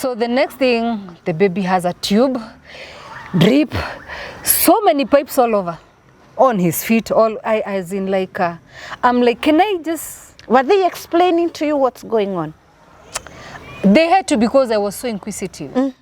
So the next thing, the baby has a tube, drip, so many pipes all over, on his feet, as in like, I'm like, can I just... Were they explaining to you what's going on? They had to, because I was so inquisitive.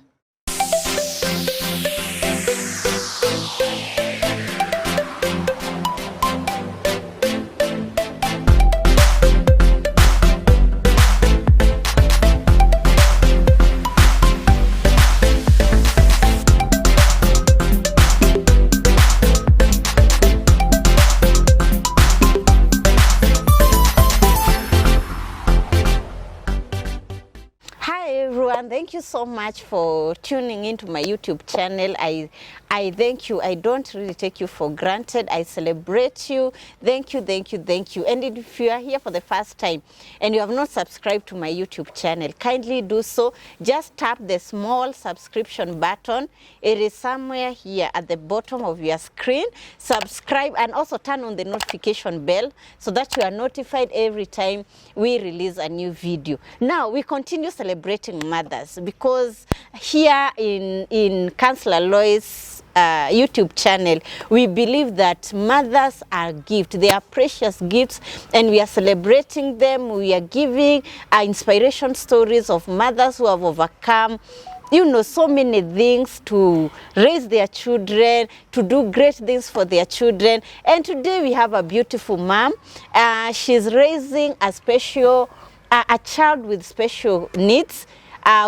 Thank you so much for tuning into my YouTube channel. I thank you. I don't really take you for granted. I celebrate you. Thank you, thank you, thank you. And if you are here for the first time and you have not subscribed to my YouTube channel, kindly do so. Just tap the small subscription button. It is somewhere here at the bottom of your screen. Subscribe and also turn on the notification bell so that you are notified every time we release a new video. Now we continue celebrating mothers, because here in Councillor Loise YouTube channel, we believe that mothers are gifts. They are precious gifts, and we are celebrating them. We are giving inspiration stories of mothers who have overcome, you know, so many things to raise their children, to do great things for their children. And today we have a beautiful mom. She's raising a child with special needs.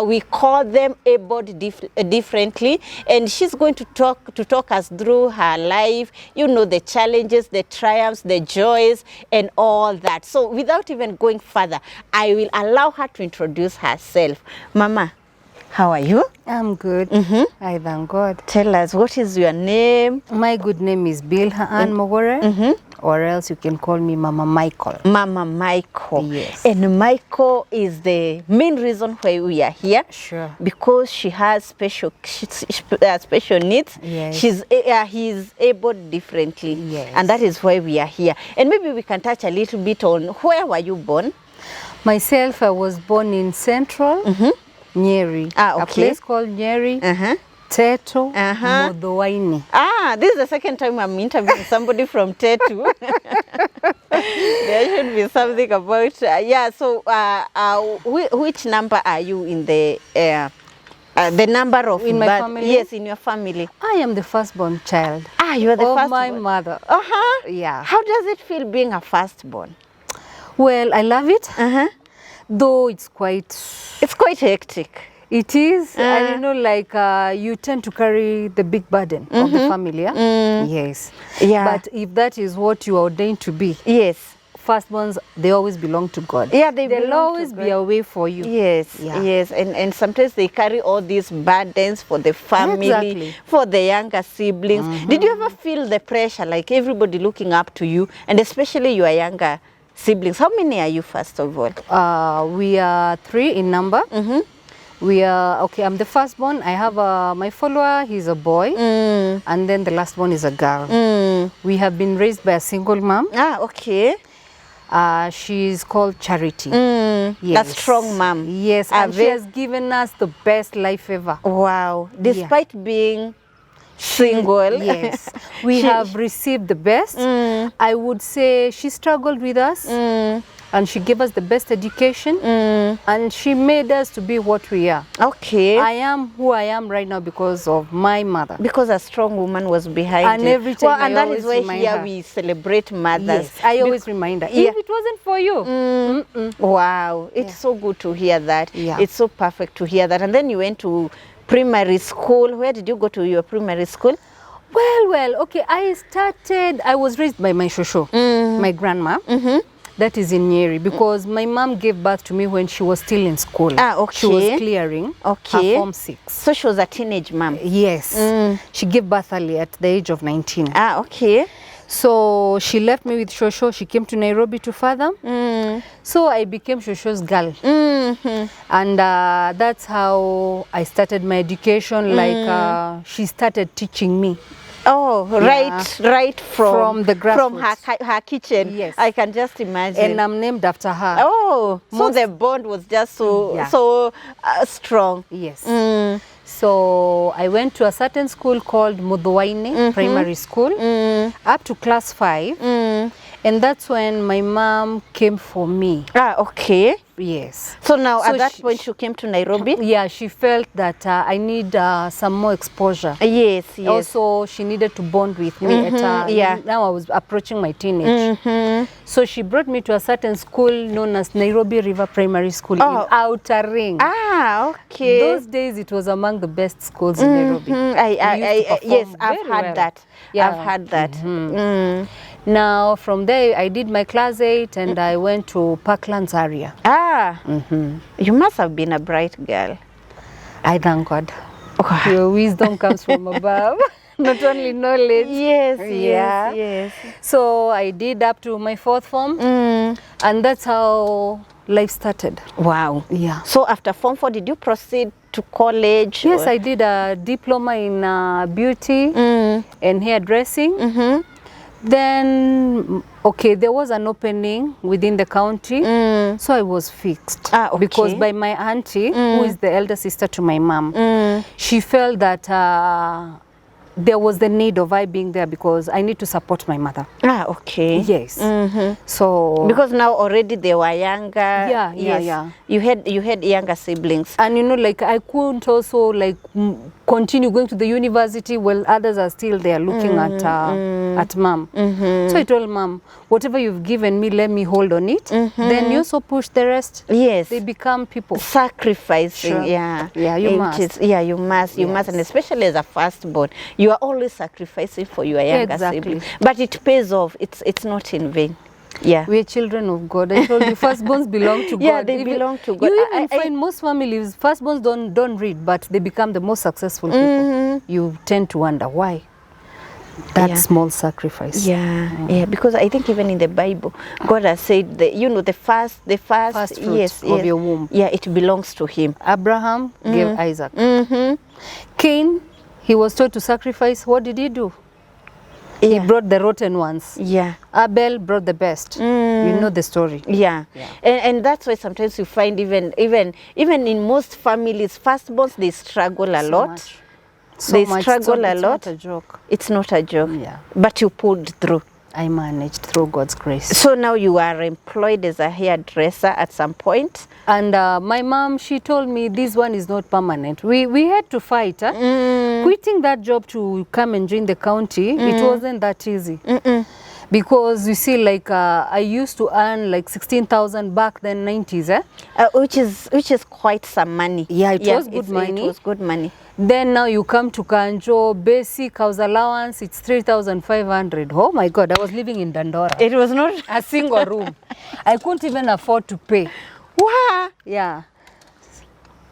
We call them abled differently, and she's going to talk us through her life, you know, the challenges, the triumphs, the joys, and all that. So without even going further, I will allow her to introduce herself. Mama, how are you? I'm good. I thank God. Tell us, what is your name? My good name is Bilha and Mogore, or else you can call me Mama Micheal. Mama Micheal. Yes. And Micheal is the main reason why we are here. Sure. Because she has special needs. Yes. He's able differently. Yes. And that is why we are here. And maybe we can touch a little bit on where were you born? Myself, I was born in Central Nyeri. Okay. A place called Nyeri. Teto, Modowaini. This is the second time I'm interviewing somebody from Tetu. There should be something about, so which number are you in the number of... In my family? Yes, in your family. I am the firstborn child. You are the of firstborn. my mother. Yeah. How does it feel being a firstborn? Well, I love it, though it's quite hectic. It is, and you know, like you tend to carry the big burden of the family. Yes. Yeah. But if that is what you are ordained to be, yes, firstborns, they always belong to God. Yeah, they'll always be a way for you. Yes, yes, and sometimes they carry all these burdens for the family, for the younger siblings. Did you ever feel the pressure, like everybody looking up to you, and especially your younger siblings? How many are you, first of all? We are 3 in number. We are, okay, I'm the firstborn. I have my follower, he's a boy, and then the last one is a girl. We have been raised by a single mom. Okay. She's called Charity. Yes. A strong mom. Yes, and she has given us the best life ever. Wow. Despite being single. Yes. We have received the best. I would say she struggled with us. And she gave us the best education, and she made us to be what we are. Okay. I am who I am right now because of my mother. Because a strong woman was behind and you. Every time and that is why here we celebrate mothers. Yes, I always remind her, if it wasn't for you. Wow, it's so good to hear that. Yeah. It's so perfect to hear that. And then you went to primary school. Where did you go to your primary school? Well, okay, I was raised by my shosho, my grandma. That is in Nyeri, because my mom gave birth to me when she was still in school. Okay. She was clearing her Form 6. So she was a teenage mom? Yes. She gave birth early at the age of 19. Okay. So she left me with Shosho. She came to Nairobi to fathom. So I became Shosho's girl. And that's how I started my education. Like she started teaching me Oh, right From the from grassroots. her kitchen. Yes. I can just imagine. And I'm named after her. Oh, so the bond was just so strong. Yes. Mm. So I went to a certain school called Mudhuaini Primary School up to class 5. And that's when my mom came for me. Ah, okay. Yes. So now So at that point you came to Nairobi? Yeah, she felt that I need some more exposure. Yes, yes. Also, she needed to bond with me. Now I was approaching my teenage. So she brought me to a certain school known as Nairobi River Primary School in Outer Ring. Ah, okay. Those days it was among the best schools in Nairobi. Yes, I've heard that. Yeah. I've heard that. Now from there I did my class 8 and I went to Parklands area. Ah, you must have been a bright girl. I thank God. Your wisdom comes from above. Not only knowledge. Yes, yes. So I did up to my 4th form and that's how life started. Wow. Yeah. So after form 4, did you proceed to college? Yes, I did a diploma in beauty and hairdressing. Then, okay, there was an opening within the county, so I was fixed. Ah, okay. Because by my auntie, who is the elder sister to my mom, she felt that there was the need of I being there because I need to support my mother. Ah, okay. Yes. So because now already they were younger. Yeah. You had younger siblings. And you know, like I couldn't also like continue going to the university while others are still there looking at mom. So I told mom, whatever you've given me, let me hold on it. Then you also push the rest. Yes. They become people. Sacrificing. Sure. Yeah. Yeah, you must. You must. You must. And especially as a firstborn, you are always sacrificing for your younger sibling. But it pays off. It's not in vain. Yeah. We are children of God. I told you, firstborns belong to God. Yeah, they belong to God. You even find most families, firstborns don't read, but they become the most successful people. You tend to wonder why. That small sacrifice. Yeah, because I think even in the Bible, God has said that, you know, the first fruit of your womb. Yeah, it belongs to him. Abraham gave Isaac. Cain, he was told to sacrifice. What did he do? He brought the rotten ones. Yeah. Abel brought the best. You know the story. Yeah. And that's why sometimes you find even in most families, firstborns, they struggle a lot. They struggle a lot. It's not a joke. It's not a joke. Yeah. But you pulled through. I managed through God's grace. So now you are employed as a hairdresser at some point. And my mom, she told me this one is not permanent. We had to fight. Quitting that job to come and join the county, it wasn't that easy. Because you see, like I used to earn like 16,000 back then, 90s. Which is quite some money. Yeah, it was good money. It was good money. Then now you come to Kanjo, basic house allowance, it's 3,500. Oh my God, I was living in Dandora. It was not a single room. I couldn't even afford to pay. Wow. Yeah.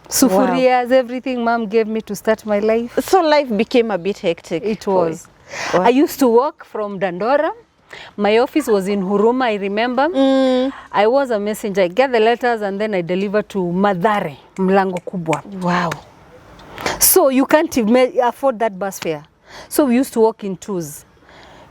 Sufurias, everything mom gave me to start my life. So life became a bit hectic. It was. I used to work from Dandora. My office was in Huruma, I remember. I was a messenger. I get the letters and then I deliver to Madhare, Mlango Kubwa. Wow. So you can't afford that bus fare. So we used to work in twos.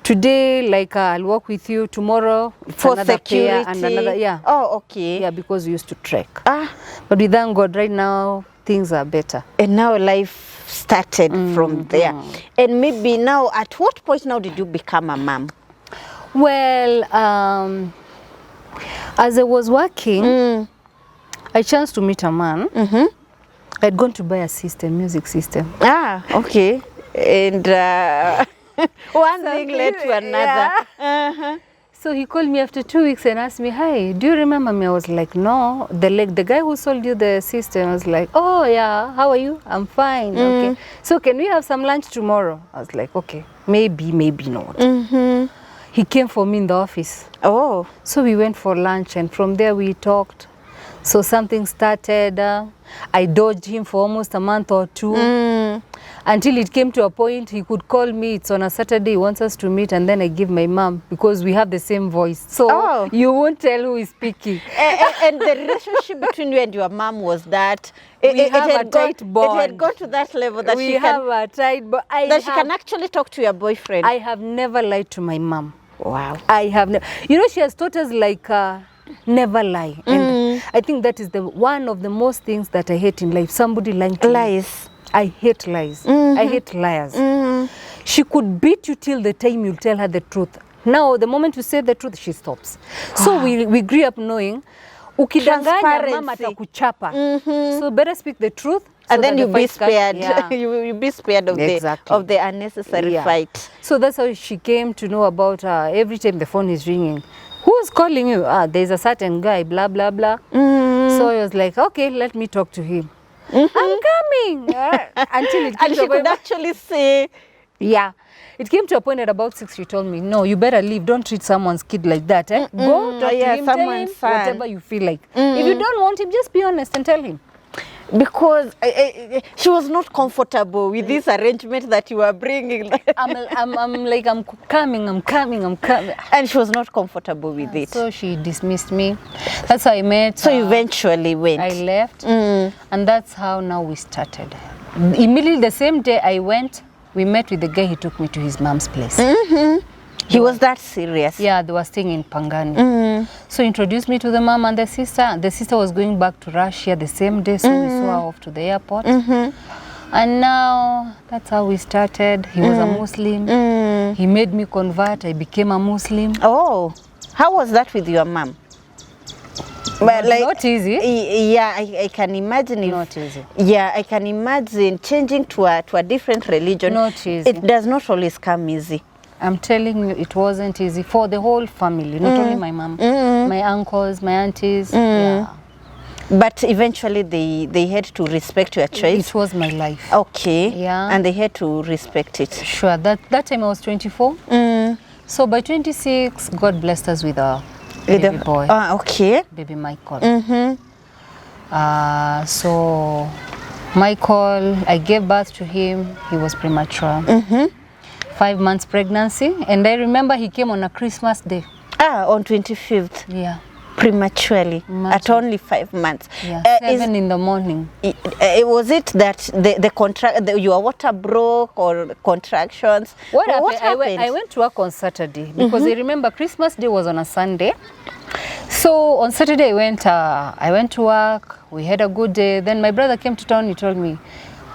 Today, like I'll work with you. Tomorrow, for another security. And another, Oh, okay. Yeah, because we used to trek. But with thank God, right now things are better. And now life started from there. And maybe now, at what point now did you become a mom? Well, as I was working, I chanced to meet a man. I'd gone to buy a music system. Ah, okay. And one thing led to another. So he called me after 2 weeks and asked me, "Hi, do you remember me?" I was like, "No." The guy who sold you the system was like, "Oh yeah, how are you?" "I'm fine." "Okay. So can we have some lunch tomorrow?" I was like, "Okay, maybe not." He came for me in the office. Oh. So we went for lunch and from there we talked. So something started. I dodged him for almost a month or two. until it came to a point he could call me. It's on a Saturday, he wants us to meet, and then I give my mom because we have the same voice. So you won't tell who is speaking. And the relationship between you and your mom was that we have a tight bond. It had gone to that level that we have a tight bond. That she can actually talk to your boyfriend. I have never lied to my mom. Wow. I have never. You know, she has taught us like never lie. And I think that is the one of the most things that I hate in life. Somebody lying to me. I hate lies. I hate liars. She could beat you till the time you tell her the truth. Now, the moment you say the truth, she stops. So we grew up knowing, ukidanganya mama atakuchapa. So better speak the truth. So and then you be spared. Yeah. you be spared of the unnecessary fight. So that's how she came to know about every time the phone is ringing. Who's calling you? There's a certain guy, blah, blah, blah. So I was like, okay, let me talk to him. I'm coming. Until it came and she could actually say, yeah. It came to a point at about 6, she told me, no, you better leave. Don't treat someone's kid like that. Go talk to him, tell him whatever you feel like. If you don't want him, just be honest and tell him. Because she was not comfortable with this arrangement that you were bringing. I'm coming. And she was not comfortable with it. So she dismissed me. That's how I met. So you eventually went. I left. And that's how now we started. Immediately the same day I went, we met with the guy. He took me to his mom's place. He was that serious? Yeah, they were staying in Pangani. So he introduced me to the mom and the sister. The sister was going back to Russia the same day, so we saw her off to the airport. And now, that's how we started. He was a Muslim. He made me convert. I became a Muslim. Oh, how was that with your mom? But like, not easy. Yeah, I can imagine. Not easy. Yeah, I can imagine changing to a different religion. Not easy. It does not always come easy. I'm telling you, it wasn't easy for the whole family, not only my mom, my uncles, my aunties. Yeah. But eventually they had to respect your choice. It was my life. Okay. Yeah. And they had to respect it. Sure. That time I was 24. So by 26, God blessed us with a baby boy. Okay. Baby Micheal. So Micheal, I gave birth to him. He was premature. 5 months pregnancy, and I remember he came on a Christmas day. On 25th. Yeah. Prematurely. At only 5 months. Yeah. 7 in the morning. Was it that your water broke or contractions? What happened? I went to work on Saturday because I remember Christmas day was on a Sunday. So on Saturday I went to work. We had a good day. Then my brother came to town. He told me,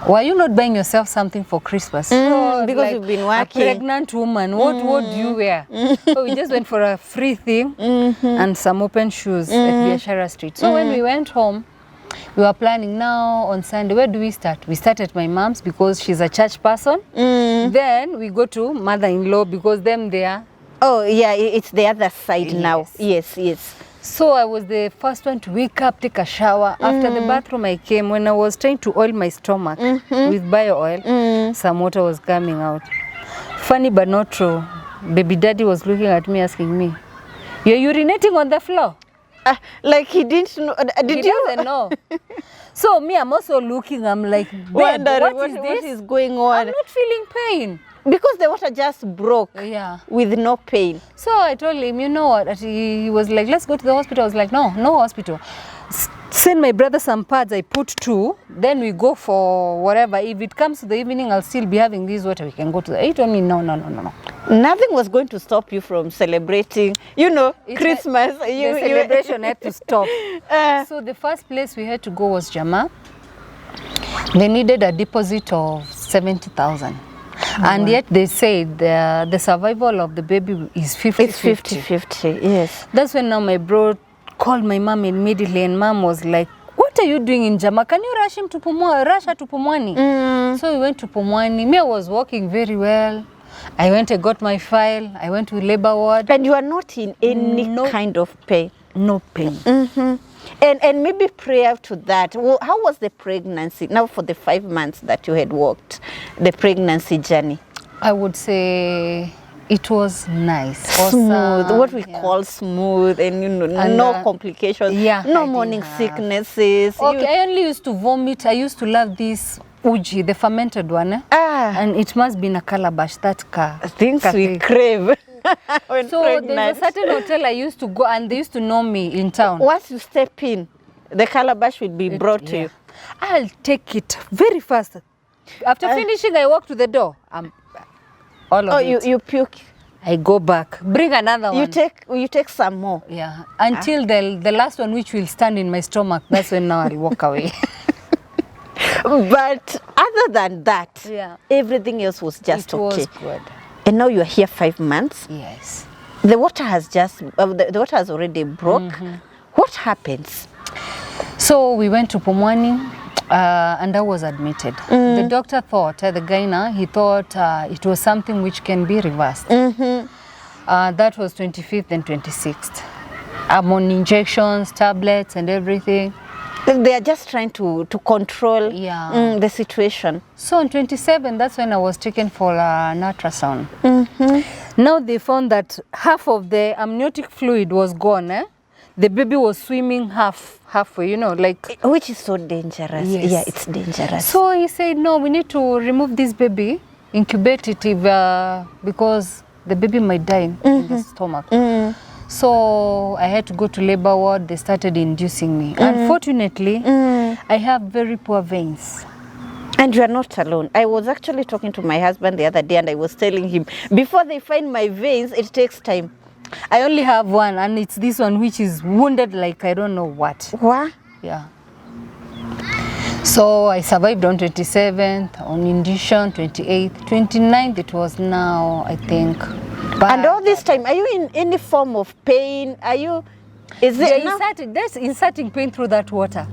why are you not buying yourself something for Christmas? Because like, you've been working. A pregnant woman, what do you wear? So we just went for a free thing and some open shoes at Biashara Street. So when we went home, we were planning now on Sunday, where do we start? We start at my mom's because she's a church person. Then we go to mother-in-law because them there. Oh yeah, it's the other side now. Yes. So I was the first one to wake up, take a shower. After the bathroom I came, when I was trying to oil my stomach with bio oil, some water was coming out. Funny but not true. Baby daddy was looking at me asking me, you're urinating on the floor? Like he didn't know. Did you? He doesn't know. So me, I'm also looking, I'm like, what is going on? I'm not feeling pain. Because the water just broke with no pain. So I told him, you know what? He was like, let's go to the hospital. I was like, no hospital. Send my brother some pads. I put 2. Then we go for whatever. If it comes to the evening, I'll still be having this water. We can go to the... He told me, no. Nothing was going to stop you from celebrating, Christmas. The celebration had to stop. So the first place we had to go was Jama. They needed a deposit of 70,000. And yet they said the survival of the baby is 50-50. It's 50-50, yes. That's when now my bro called my mom immediately, and mom was like, what are you doing in Jama? Can you rush her to Pumwani? So we went to Pumwani. Me, I was walking very well. I went and got my file. I went to labor ward. And you are not in any kind of pain? No pain. And maybe prior to that, how was the pregnancy? Now for the 5 months that you had walked, the pregnancy journey? I would say it was nice. Smooth, awesome. What we call smooth, and no complications, no morning sicknesses. Okay, I only used to vomit. I used to love this uji, the fermented one, and it must be in a calabash, that things we crave. When so pregnant. there's a certain hotel I used to go, and they used to know me in town. Once you step in, the calabash will be brought to you. I'll take it very fast. After finishing, I walk to the door. All of it. You puke. I go back, bring another one. You take some more. Yeah, until the last one, which will stand in my stomach. That's when now I'll walk away. But other than that, everything else was just okay. It was good. And now you're here 5 months. Yes. The water has just the water has already broke. What happens? So we went to Pumwani, and I was admitted. The doctor thought, the gyna, he thought it was something which can be reversed. That was 25th and 26th. I'm on injections, tablets, and everything. They are just trying to control the situation. So on 27th, that's when I was taken for an ultrasound. Now they found that half of the amniotic fluid was gone. The baby was swimming halfway, you know, like... Which is so dangerous. Yes. Yeah, it's dangerous. So he said, no, we need to remove this baby, incubate it because the baby might die in the stomach. So I had to go to labor ward. They started inducing me. Unfortunately, I have very poor veins. And you are not alone. I was actually talking to my husband the other day, and I was telling him, before they find my veins, it takes time. I only have one, and it's this one which is wounded like I don't know what. What? Yeah. So I survived on 27th, on induction, 28th, 29th, it was now, I think. And all this time, are you in any form of pain? Are you, is it there's inserting pain through that water.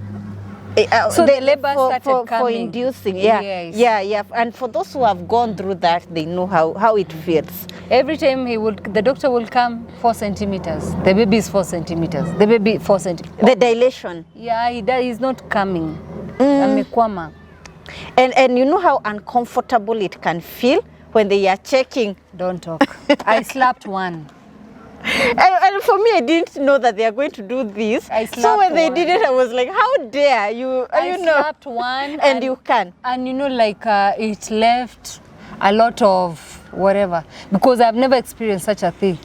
So the labor started for coming. inducing, Yes. yeah. And for those who have gone through that, they know how it feels. Every time the doctor will come 4 centimeters. The baby is 4 centimeters. The baby 4 centimeters. The dilation. Yeah, he's not coming. Amekwama. And you know how uncomfortable it can feel when they are checking. Don't talk. I slapped one. And for me, I didn't know that they are going to do this. So when they did it, I was like, how dare you? I slapped one. And you can. And you know, like it left a lot of whatever. Because I've never experienced such a thing.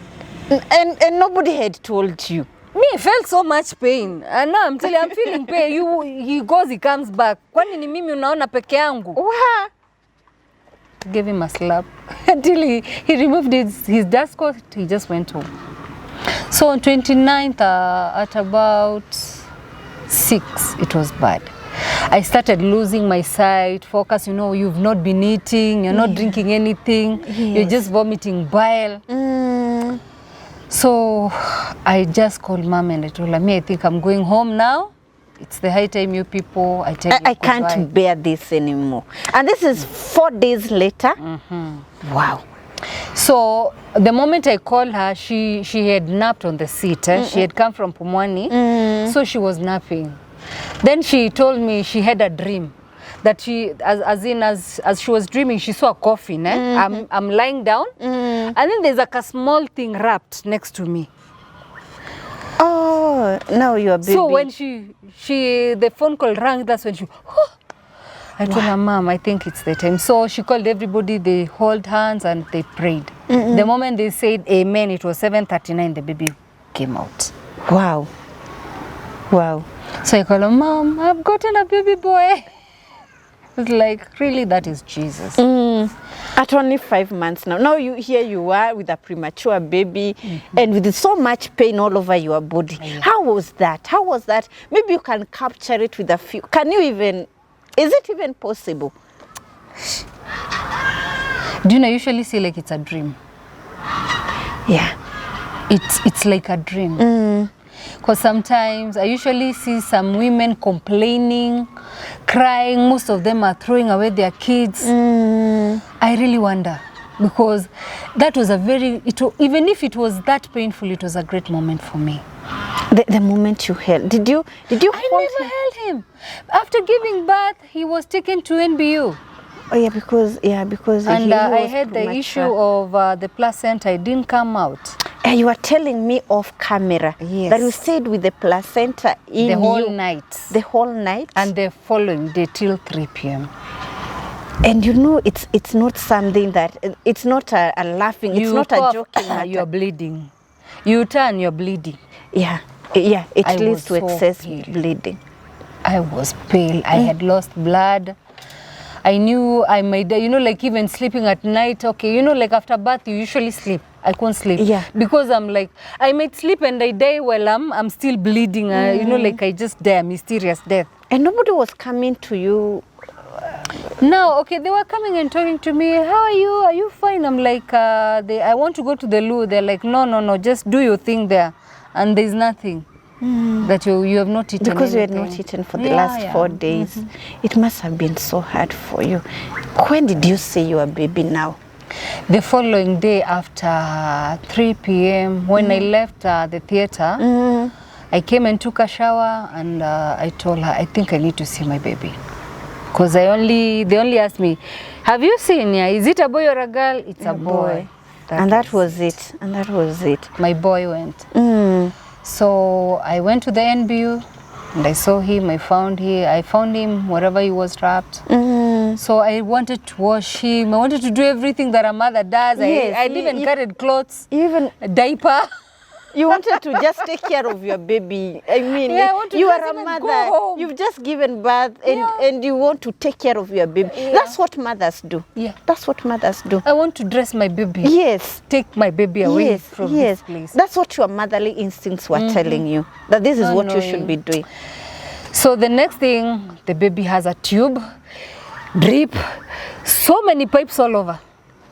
And nobody had told you. Me, I felt so much pain. And now I'm telling you, I'm feeling pain. He goes, he comes back. Kwani ni mimi unaona peke yangu? Wow. Gave him a slap until he removed his dust coat. He just went home. So on 29th at about 6, it was bad. I started losing my sight, focus. You know, you've not been eating, you're not drinking anything, you're just vomiting bile. So I just called mom and I told her, I think I'm going home now. It's the high time, you people. I can't bear this anymore. And this is 4 days later. Wow. So the moment I called her, she had napped on the seat. She had come from Pumwani, so she was napping. Then she told me she had a dream that she, as she was dreaming, she saw a coffin. I'm lying down, and then there's like a small thing wrapped next to me. Oh, now you're baby. So when the phone call rang, that's when I told her, Mom, I think it's the time. So she called everybody, they held hands and they prayed. The moment they said amen, it was 7:39, the baby came out. Wow. Wow. So I called her, Mom, I've gotten a baby boy. It's like, really, that is Jesus. At only 5 months now. Now here you are with a premature baby and with so much pain all over your body. How was that? How was that? Maybe you can capture it with a few. Can you even, is it even possible? Do you know, I usually say like it's a dream. Yeah. It's like a dream. Because sometimes I usually see some women complaining, crying. Most of them are throwing away their kids. I really wonder, because that was even if it was that painful, it was a great moment for me. The moment you held, did you I never held him. After giving birth, he was taken to NBU. Oh yeah, because and I had the issue of the placenta. It didn't come out. You were telling me off camera that you stayed with the placenta in the whole night. The whole night? And the following day till 3 p.m. And you know, it's not something that, it's not a laughing, it's not cough, a joking matter. you're bleeding. You turn, you're bleeding. Yeah, yeah, it I leads was to so excess pale. bleeding. I was pale. I had lost blood. I knew I might die. You know, like even sleeping at night, okay, you know, like after birth, you usually sleep. I couldn't sleep. Yeah. Because I'm like, I might sleep and I die while I'm still bleeding. You know, like I just die a mysterious death. And nobody was coming to you. No, okay, they were coming and talking to me. How are you? Are you fine? I'm like, I want to go to the loo. They're like, no, just do your thing there. And there's nothing that you have not eaten. Because you anything. had not eaten for the last 4 days. It must have been so hard for you. When did you see your baby now? The following day after 3 p.m. when I left the theater, I came and took a shower and I told her, I think I need to see my baby. Because they only asked me, have you seen her? Is it a boy or a girl? It's a boy. That was it. And that was it. My boy went. So I went to the NBU and I saw him. I found him wherever he was trapped. So I wanted to wash him. I wanted to do everything that a mother does. Yes, I even carried clothes, even a diaper. you wanted to just take care of your baby. I mean, Yeah, I want to you just are a even mother. go home. You've just given birth and, Yeah. and you want to take care of your baby. Yeah. That's what mothers do. Yeah. That's what mothers do. I want to dress my baby. Yes. Take my baby away Yes, from yes. this place. That's what your motherly instincts were telling you. That this is Oh, what no. you should be doing. So the next thing, the baby has a tube, drip, so many pipes all over,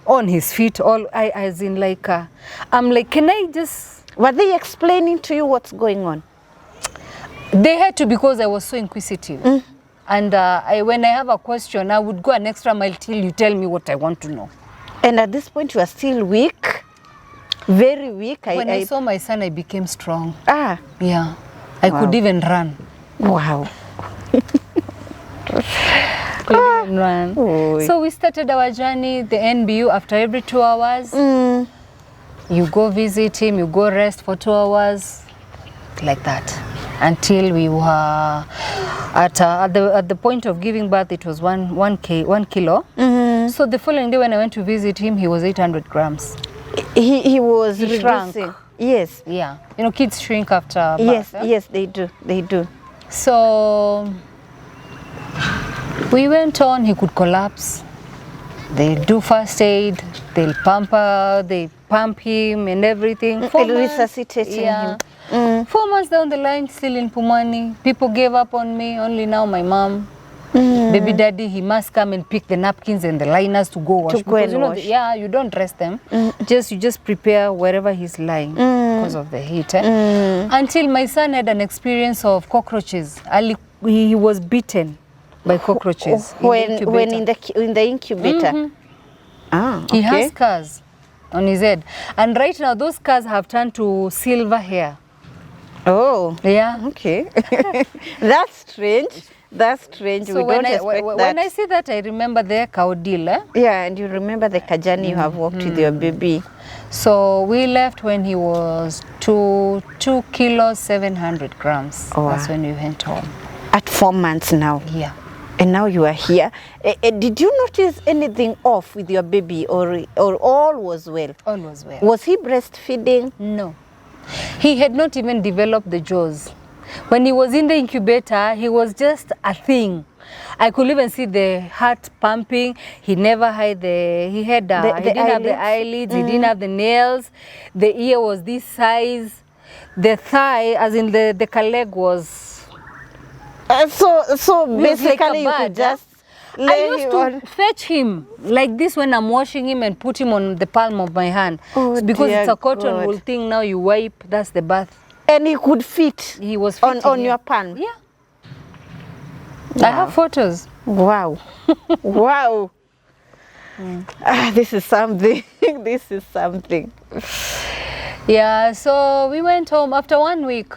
on his feet, as in like, I'm like, can I just... Were they explaining to you what's going on? They had to, because I was so inquisitive. And when I have a question, I would go an extra mile till you tell me what I want to know. And at this point, you are still weak, very weak. When I saw my son, I became strong. Ah, Yeah, I Wow. could even run. wow. Could even run. Oy. So we started our journey, the NBU, after every 2 hours. You go visit him, you go rest for 2 hours, like that, until we were at the point of giving birth. It was 1 kilo. So the following day when I went to visit him, he was 800 grams. He was He shrunk. reducing. Yes. Yeah, you know, kids shrink after birth. Yes, eh? yes, they do. They do. So we went on. He could collapse. They do first aid. They pump him and everything. 4 months, Resuscitating yeah. him. 4 months down the line, still in Pumani. People gave up on me. Only now my mom, baby daddy, he must come and pick the napkins and the liners to go wash. To go and you know, wash. yeah, you don't rest them. You just prepare wherever he's lying because of the heat. Until my son had an experience of cockroaches. He was bitten by cockroaches. When in the incubator. Ah, okay. He has scars on his head. And right now, those scars have turned to silver hair. Oh, Yeah. okay. That's strange. That's strange. So we don't expect that. when I see that, I remember the cow deal. Yeah, and you remember the journey you have walked with your baby. So we left when he was 2 kilos 700 grams. Oh, That's wow. when we went home. At 4 months now. Yeah. And now you are here. Did you notice anything off with your baby, or all was well? All was well. Was he breastfeeding? No. He had not even developed the jaws. When he was in the incubator, he was just a thing. I could even see the heart pumping. He never had he didn't have the eyelids, he didn't have the nails. The ear was this size. The thigh, as in the leg was... So was like a basically you bird, could just I lay used him to on. fetch him like this when I'm washing him and put him on the palm of my hand. Oh, Because dear it's a cotton God. wool thing, now you wipe, that's the bath. And he could fit He was on fitting, yeah. your palm. Yeah. I have photos. Wow. Wow. Ah, this is something. This is something. Yeah, so we went home. After 1 week,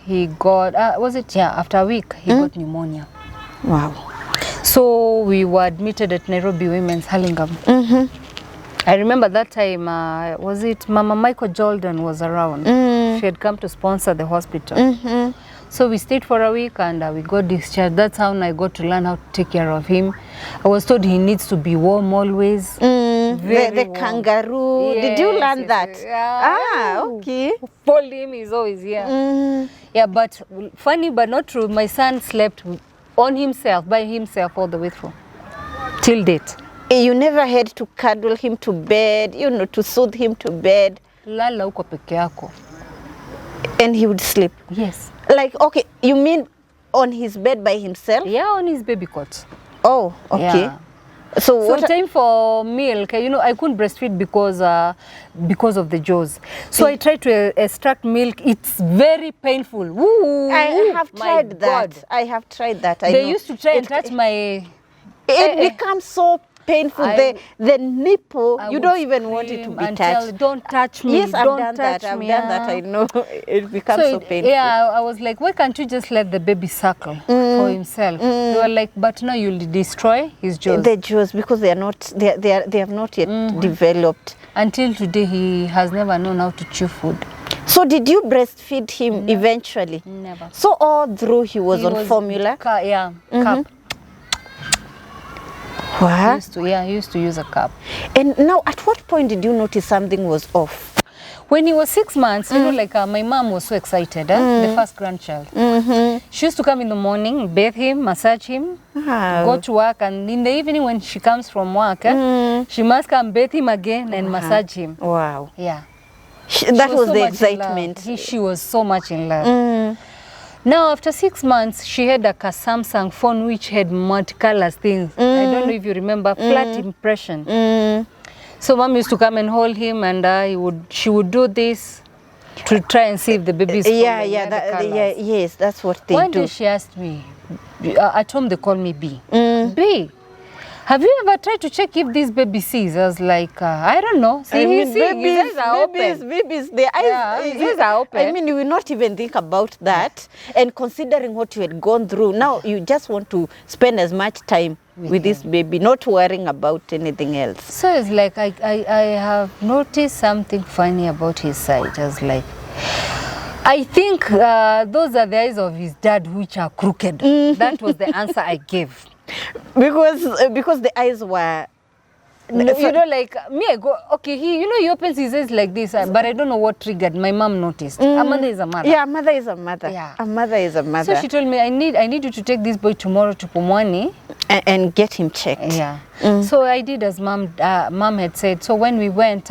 he got, after a week, he got pneumonia. Wow. So we were admitted at Nairobi Women's Hurlingham. I remember that time, was it Mama Michael Jordan was around. She had come to sponsor the hospital. So we stayed for a week and we got discharged. That's how I got to learn how to take care of him. I was told he needs to be warm always. The warm. kangaroo. Did you Yes, learn yes, that? yes. Yeah. Ah, okay. Fold him, he's always here. Yeah, but funny but not true, my son slept on himself, by himself all the way through, till date. You never had to cuddle him to bed, you know, to soothe him to bed. Lala uko peke yako. And he would sleep? Yes. Like, okay, you mean on his bed by himself? Yeah, on his baby cot. Oh, okay. Yeah. So what time for milk, you know, I couldn't breastfeed because of the jaws. So I tried to extract milk. It's very painful. Woo, I have my tried that. God. I have tried that. They used to try and touch my... It becomes so painful. The nipple, you don't even want it to be touched. Don't touch me. Yes, I've don't done touch that. I've me, done that. I know. It becomes so painful. Yeah, I was like, why can't you just let the baby suckle for himself? They were like, but now you'll destroy his jaws. The jaws, because they have not yet developed. Until today, he has never known how to chew food. So did you breastfeed him eventually? Never. So all through he was on formula? Cup. What? He used to use a cup. And now, at what point did you notice something was off? When he was 6 months, you know, like my mom was so excited, the first grandchild. She used to come in the morning, bathe him, massage him, go to work, and in the evening when she comes from work, she must come bathe him again and massage him. Wow. Yeah. That was the excitement. She was so much in love. Now, after 6 months, she had a Samsung phone which had multicolor things. I don't know if you remember, flat impression. So mom used to come and hold him, and she would do this to try and see if the baby's yes, that's what they do. One day she asked me, at home they call me B. B, have you ever tried to check if this baby sees? I was like, I don't know. See, I mean, his eyes are open. Babies, their eyes, his eyes are open. I mean, you will not even think about that. And considering what you had gone through, now you just want to spend as much time with this baby, not worrying about anything else. So it's like, I have noticed something funny about his side. I was like, I think those are the eyes of his dad which are crooked. That was the answer I gave. Because the eyes were... No, you know, like me, I go, okay, he opens his eyes like this, but I don't know what triggered. My mom noticed. A mother is a mother. Yeah, a mother is a mother. Yeah. A mother is a mother. So she told me, I need you to take this boy tomorrow to Pumwani. And get him checked. Yeah. So I did as mom had said. So when we went,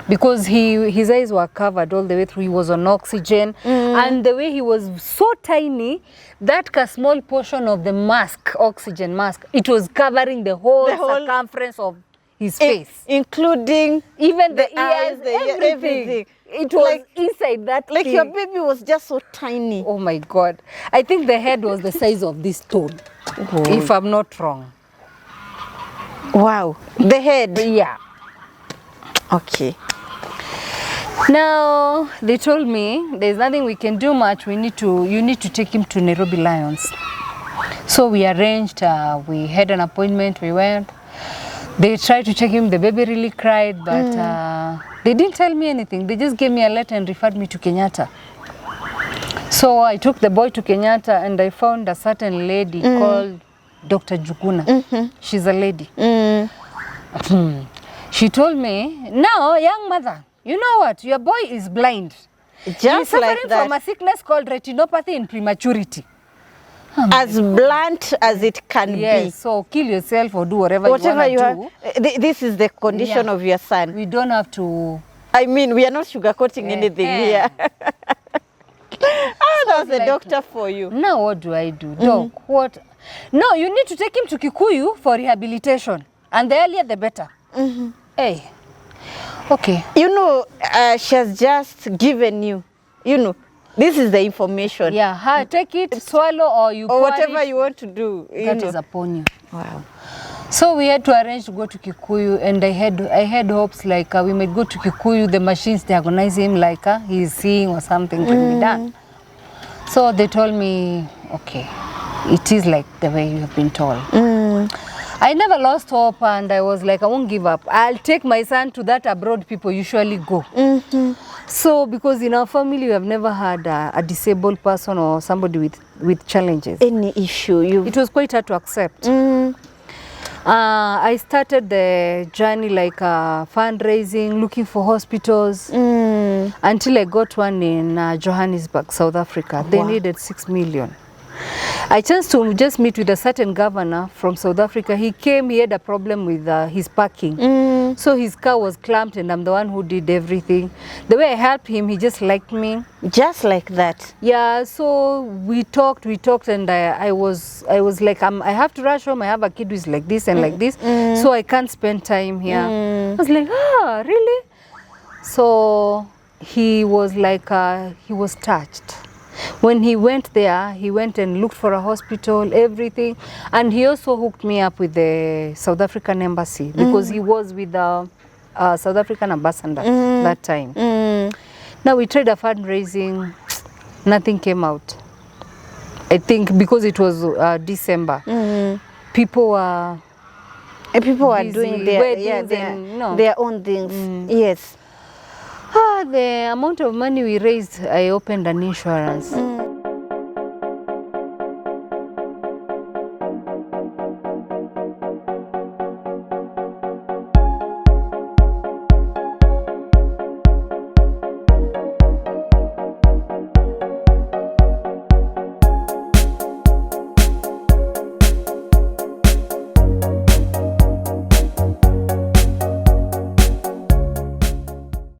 because his eyes were covered all the way through, he was on oxygen, and the way he was so tiny, that small portion of the mask, oxygen mask, it was covering the whole circumference of his face, including even the eyes, ears, everything. It was like, inside that like thing. Your baby was just so tiny. Oh my God. I think the head was the size of this stone, if I'm not wrong. Wow. The head? Yeah. Okay. Now they told me there's nothing we can do much. You need to take him to Nairobi Lions. So we arranged. We had an appointment. We went. They tried to check him. The baby really cried, but they didn't tell me anything. They just gave me a letter and referred me to Kenyatta. So I took the boy to Kenyatta, and I found a certain lady called Dr. Juguna. She's a lady. She told me, now, young mother, you know what? Your boy is blind. Just He's suffering like that. from a sickness called retinopathy in prematurity. As blunt as it can be. So kill yourself or do whatever you want to do. This is the condition of your son. We don't have to... I mean, we are not sugarcoating anything here. That was a doctor for you. Now what do I do? Doc, what? No, you need to take him to Kikuyu for rehabilitation. And the earlier the better. Hey. Okay. You know, she has just given you, this is the information. Yeah, take it, swallow, or whatever you want to do. That is upon you. Wow. So we had to arrange to go to Kikuyu, and I had hopes like we might go to Kikuyu, the machines diagnose him like he's seeing or something can be done. So they told me, okay, it is like the way you have been told. I never lost hope, and I was like, I won't give up. I'll take my son to that abroad people usually go. So because in our family we have never had a disabled person or somebody with challenges. Any issue It was quite hard to accept. I started the journey like fundraising, looking for hospitals, until I got one in Johannesburg, South Africa. They needed 6 million. I chanced to just meet with a certain governor from South Africa. He came, he had a problem with his parking. So his car was clamped and I'm the one who did everything. The way I helped him, he just liked me. Just like that? Yeah, so we talked and I was like, I have to rush home. I have a kid who's like this and like this, so I can't spend time here. I was like, really? So he was like, he was touched. When he went there, he went and looked for a hospital, everything. And he also hooked me up with the South African embassy because he was with the South African ambassador that time. Now we tried a fundraising, nothing came out. I think because it was December, people were doing their own things. Yes. The amount of money we raised, I opened an insurance.